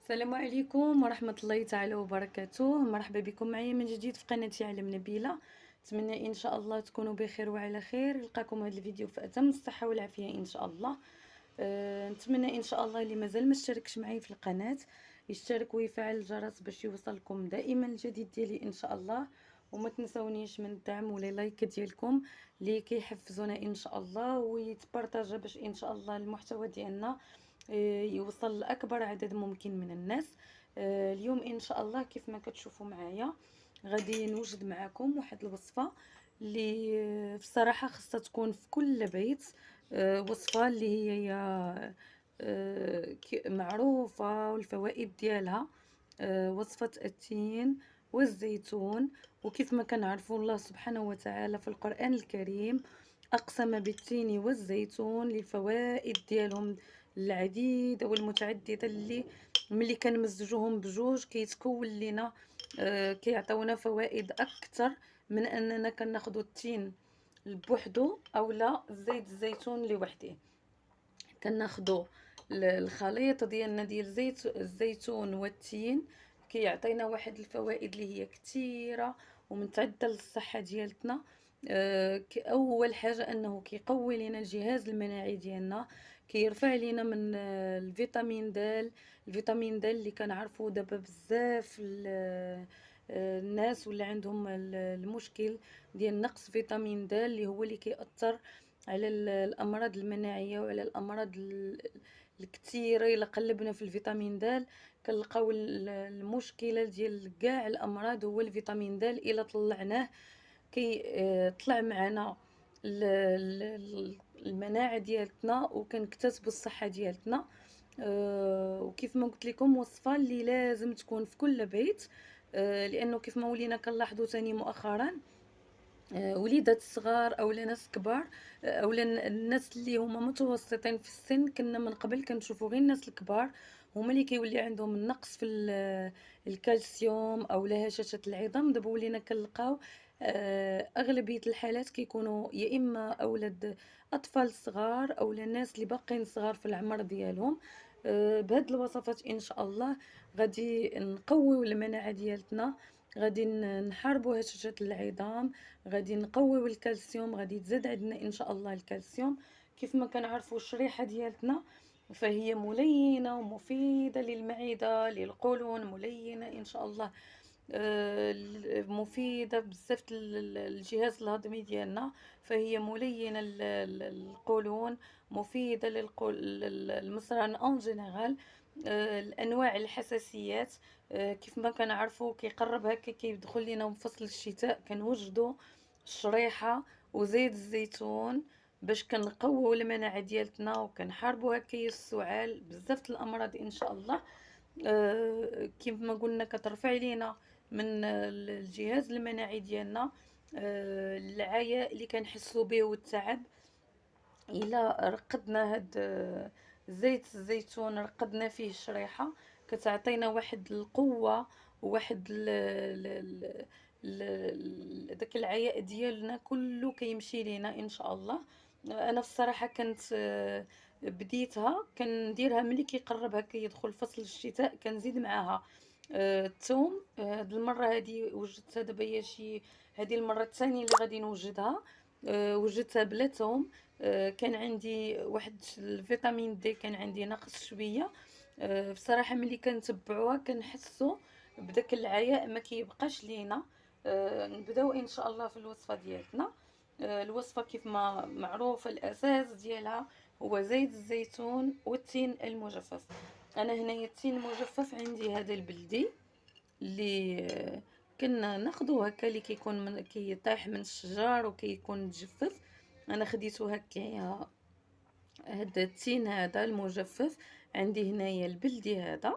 السلام عليكم ورحمة الله تعالى وبركاته. مرحبا بكم معايا من جديد في قناتي عالم نبيلة. نتمنى ان شاء الله تكونوا بخير وعلى خير. نلقاكم هذا الفيديو في اتم الصحة والعافية ان شاء الله. نتمنى ان شاء الله اللي مازال ما اشتركش معي في القناة يشترك ويفعل الجرس باش يوصلكم دائما الجديد ديالي ان شاء الله. وما تنسونيش من الدعم ولا لايك ديالكم اللي كيحفزونا ان شاء الله، ويتبارطاجا باش ان شاء الله المحتوى ديالنا يوصل لأكبر عدد ممكن من الناس. اليوم إن شاء الله كيف ما كتشوفوا معايا غادي نوجد معكم واحد الوصفة اللي في الصراحة خاصها تكون في كل بيت. وصفة اللي هي معروفة والفوائد ديالها. وصفة التين والزيتون. وكيف ما كنعرفوا الله سبحانه وتعالى في القرآن الكريم أقسم بالتين والزيتون للفوائد ديالهم العديدة والمتعددة اللي ملي كنمزجوهم بجوج كيتكون لنا كيعطيونا فوائد أكثر من أننا كناخدو التين بوحدو أو لا زيت الزيتون لوحده. كناخدو الخليط ديالنا ديال زيت الزيتون والتين كيعطينا واحد الفوائد اللي هي كثيره ومتعدله للصحه ديالتنا. اول حاجه انه كيقوي لنا الجهاز المناعي ديالنا، كيرفع لنا من الفيتامين د. الفيتامين د اللي كنعرفوا دابا بزاف الناس ولا عندهم المشكل ديال نقص فيتامين د اللي هو اللي كيأثر على الامراض المناعيه وعلى الامراض الكثيره. الا قلبنا في الفيتامين د كنلقاو المشكله ديال كاع الامراض هو الفيتامين د. الا طلعناه كي طلع معنا المناعه ديالتنا وكنكتسبوا الصحه ديالتنا. وكيف ما قلت لكم وصفه اللي لازم تكون في كل بيت. لانه كيف ما ولينا كنلاحظوا ثاني مؤخرا وليدات الصغار او ناس كبار او الناس اللي هما متوسطين في السن. كنا من قبل كنشوفوا غير الناس الكبار هما اللي كيولي عندهم النقص في الكالسيوم او هشاشة العظام. دابا ولينا كنلقاو اغلبيه الحالات كيكونوا يا اما اولاد اطفال صغار او الناس اللي باقين صغار في العمر ديالهم. بهاد الوصفات ان شاء الله غادي نقويو المناعه ديالتنا، غادي نحاربوا هشاشة العظام، غادي نقويو الكالسيوم، غادي تزاد عندنا ان شاء الله الكالسيوم. كيف ما كنعرفوا الشريحه ديالتنا فهي ملينه ومفيده للمعده للقولون، ملينه ان شاء الله مفيده بزاف الجهاز الهضمي ديالنا. فهي ملينه للقولون، مفيده للمصران اون جينيرال. الانواع الحساسيات كيف ما كنعرفوا كيقرب هكا كيدخل لينا فصل الشتاء كنوجدوا الشريحه وزيت الزيتون باش كنقويو المناعه ديالتنا وكنحاربوا هكايا السعال بزاف الامراض ان شاء الله. كيف ما قلنا كترفع لينا من الجهاز المناعي ديالنا. العياء اللي كنحسوا به والتعب الا رقدنا هاد زيت الزيتون رقدنا فيه الشريحه كتعطينا واحد القوه وواحد داك العياء ديالنا كله كيمشي لينا ان شاء الله. انا في الصراحه كنت بديتها كنديرها ملي كيقرب هكا يدخل فصل الشتاء كنزيد معاها الثوم. هاد المره هادي وجدتها دابا هي شي هذه المره الثانيه اللي غادي نوجدها. وجدتها بلا ثوم. كان عندي واحد الفيتامين دي كان عندي ناقص شويه. بصراحه ملي كنتبعوها كنحسوا بداك العياء ما كيبقاش لينا. نبداو ان شاء الله في الوصفه ديالتنا. الوصفه كيف ما معروف الاساس ديالها هو زيت الزيتون والتين المجفف. انا هنايا التين المجفف عندي هذا البلدي اللي كنا ناخدو هكا اللي كيكون من كيطيح من الشجر وكيكون متجفف. انا خديته هكايا هذا التين هذا المجفف عندي هنايا البلدي هذا.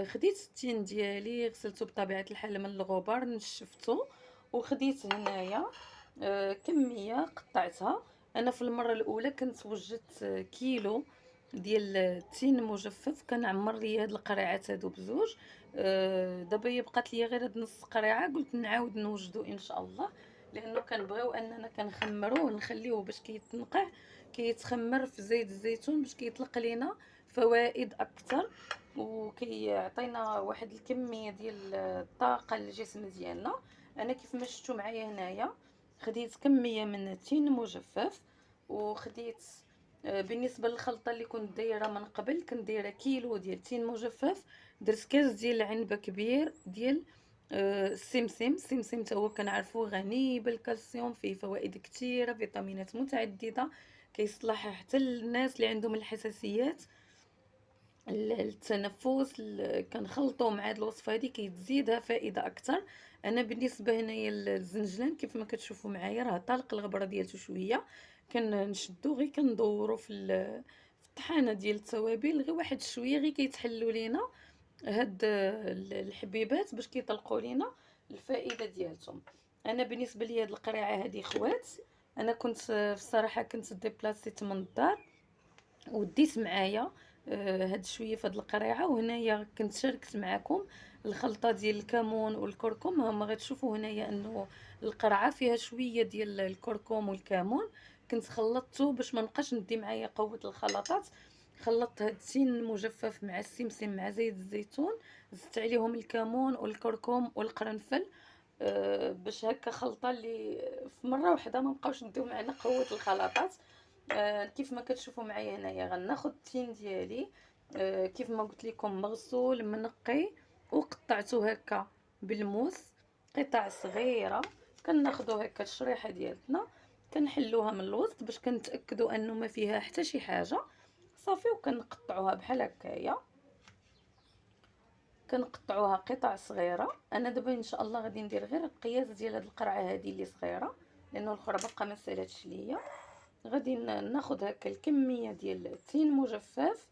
خديت التين ديالي غسلته بطبيعه الحال من الغبار نشفته وخديت هنايا كميه قطعتها. انا في المره الاولى كنت وجدت كيلو ديال التين المجفف كنعمر ليا هاد القريعات هادو بزوج. دابا هي بقات ليا غير هاد نص قريعه قلت نعاود نوجدو ان شاء الله لانه كنبغيو اننا كنخمروه نخليوه باش كيتنقع كيتخمر في زيت الزيتون باش كيطلق لينا فوائد اكثر. وكيعطينا واحد الكميه ديال الطاقه للجسم ديالنا. انا كيف ما شفتوا معايا هنايا خديت كميه من التين مجفف، وخديت بالنسبه للخلطه اللي كنت دايره من قبل كنت دايره كيلو ديال التين مجفف. درت كاس ديال العنبه كبير ديال السمسم تا هو كنعرفوه غني بالكالسيوم، فيه فوائد كثيره، فيتامينات متعدده، كيصلح حتى للناس اللي عندهم الحساسيات، التنفس. كنخلطو مع هاد الوصفه هادي كيتزيدها فائده اكثر. انا بالنسبه هنايا الزنجلان كيف ما كتشوفوا معايا راه طالق الغبره ديالته شويه، كنشدو غير كندورو في الطحانه ديال التوابل غير واحد شويه، غير كيتحلوا لينا هاد الحبيبات باش كيطلقوا لينا الفائده ديالتهم. انا بالنسبه لي هاد القريعه هادي خوات، انا كنت في الصراحه كنت ديبلاسيت من الدار وديت معايا هاد شويه في هاد القريعه، وهنايا كنت شاركت معكم الخلطه ديال الكمون والكركم. هما غتشوفوا هنايا انه القرعه فيها شويه ديال الكركم والكمون، كنت خلطته باش ما نبقاش ندي معايا قوه الخلطات. خلطت هاد التين المجفف مع السمسم مع زيت الزيتون، زدت عليهم الكمون والكركم والقرنفل، باش هكا خلطه اللي في مره واحده ما نبقاوش نديو معنا قوه الخلطات. كيف ما كتشوفوا معايا هنايا غناخد التين ديالي كيف ما قلت لكم مغسول منقي وقطعته هكا بالموس قطع صغيره. كناخدو هكا الشريحه ديالتنا كنحلوها من الوسط باش كنتاكدوا انه ما فيها حتى شي حاجه صافي، وكنقطعوها بحال هكايا، كنقطعوها قطع صغيره. انا دابا ان شاء الله غادي ندير غير القياس ديال هاد القرعه هذه اللي صغيره لانه الاخرى باقا ما سالاتش ليا. غادي ناخذ هكا الكميه ديال التين مجفف،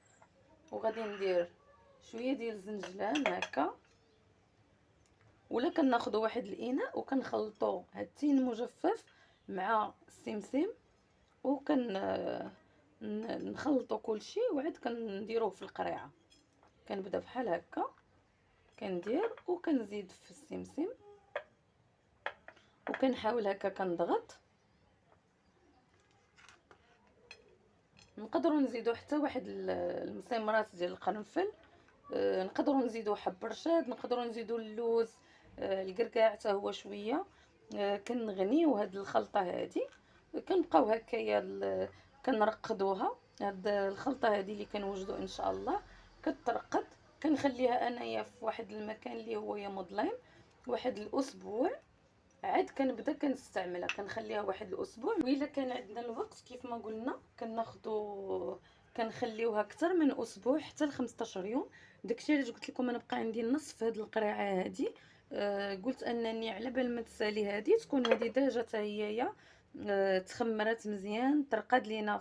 وغادي ندير شويه ديال الزنجلان هكا، ولا كناخذوا واحد الاناء وكنخلطوا هاد التين المجفف مع السمسم، نخلطوا كلشي وعاد كنديروه في القريعه. كنبدا بحال هكا كندير وكنزيد في السمسم وكنحاول هكا كنضغط. نقدروا نزيدوا حتى واحد المسمرات ديال القرنفل، نقدروا نزيدوا حب رشاد، نقدروا نزيدوا اللوز، الكركاع حتى هو شويه. كنغنيو هاد الخلطه هادي كنبقاو هكايا كنرقدوها. هاد الخلطه هادي اللي كنوجدوا ان شاء الله كترقد، كنخليها انايا في واحد المكان اللي هو مظلم واحد الاسبوع، عاد كنبدا كنستعملها كنخليها واحد الاسبوع. والا كان عندنا الوقت كيف ما قلنا كناخذوا كنخليوها اكثر من اسبوع حتى ل 15 يوم. داكشي علاش قلت لكم انا بقى عندي النص في هذه القريعه هذه. قلت انني على بال ما تسالي هذه تكون هذه داجه حتى هي تخمرات مزيان ترقد لينا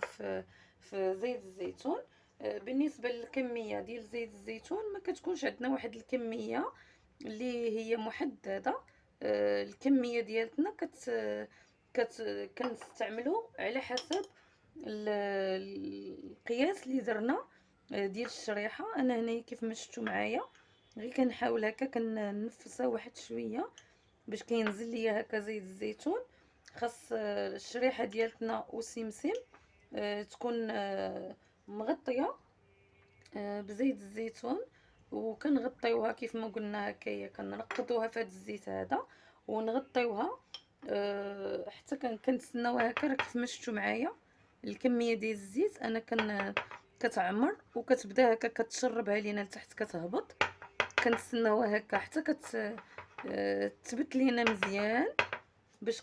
في زيت الزيتون. بالنسبه للكميه ديال زيت الزيتون ما كتكونش عندنا واحد الكميه اللي هي محدده. الكميه ديالتنا كنستعملوا على حسب القياس اللي درنا ديال الشريحه. انا هنايا كيف ما شفتوا معايا غير كنحاول هكا كننفسها واحد شويه باش كينزل ليا هكا زيت الزيتون. خاص الشريحه ديالتنا والسمسم تكون مغطيه بزيت الزيتون، وكنغطيوها كيف ما قلنا هكايا كنرقدوها في هذا الزيت هذا ونغطيوها حتى كنتسناوها هكا. راه كيف ما شفتوا معايا الكميه ديال الزيت انا كتعمر وكتبدا هكا كتشربها لينا لتحت كتهبط. كنتسناوها هكا حتى تثبت لينا مزيان باش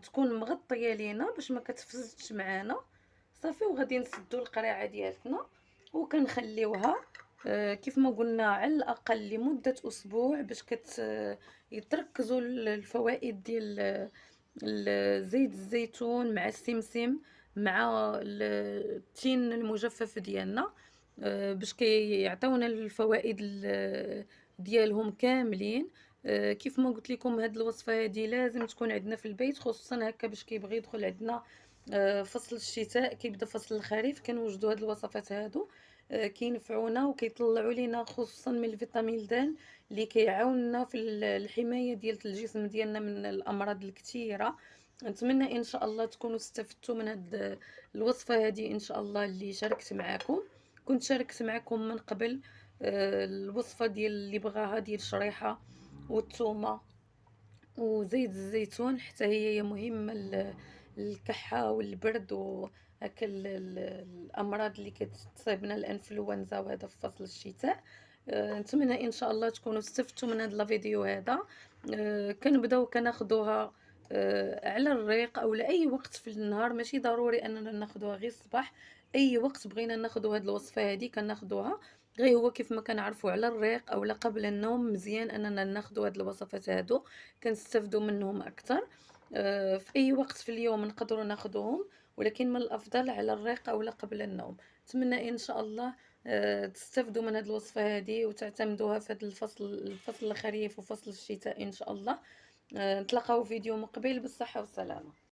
تكون مغطيه لينا باش ما كتفسدش معانا صافي. وغادي نسدوا القريعه ديالتنا وكنخليوها كيف ما قلنا على الاقل لمده اسبوع باش يتركزوا الفوائد ديال زيت الزيتون مع السمسم مع التين المجفف ديالنا باش كيعطيونا الفوائد ديالهم كاملين. كيف ما قلت لكم هاد الوصفه هذه لازم تكون عندنا في البيت، خصوصا هكا باش كيبغي يدخل عندنا فصل الشتاء كيبدا فصل الخريف كنوجدوا هاد الوصفات هادو كينفعونا وكيطلعوا لينا خصوصا من الفيتامين د اللي كيعاوننا في الحمايه ديال الجسم ديالنا من الامراض الكثيره. نتمنى ان شاء الله تكونوا استفدتوا من هاد الوصفه هذه ان شاء الله اللي شاركت معكم، كنت شاركت معكم من قبل الوصفة ديال اللي بغاها ديال الشريحة والثومة وزيت الزيتون، حتى هي مهمة للكحة والبرد وهكا الأمراض اللي كتصيبنا الإنفلونزا وهذا في فصل الشتاء. نتمنى إن شاء الله تكونوا استفدتوا من هذا الفيديو هذا. كنبداو كناخدوها على الريق أو لأي وقت في النهار، ماشي ضروري أننا ناخدوها غير الصباح، أي وقت بغينا ناخدو هاد الوصفة هادي كناخدوها. غير هو كيف ما كنعرفوا على الريق أولا قبل النوم مزيان أننا ناخدو هاد الوصفات هادو، كنستافدوا منهم أكتر. في أي وقت في اليوم نقدروا ناخدوهم، ولكن من الأفضل على الريق أولا قبل النوم. نتمنى إن شاء الله تستافدوا من هاد الوصفة هادي وتعتمدوها في هاد الفصل الخريف وفصل الشتاء إن شاء الله. نتلاقاو في فيديو مقبل، بالصحة والسلامة.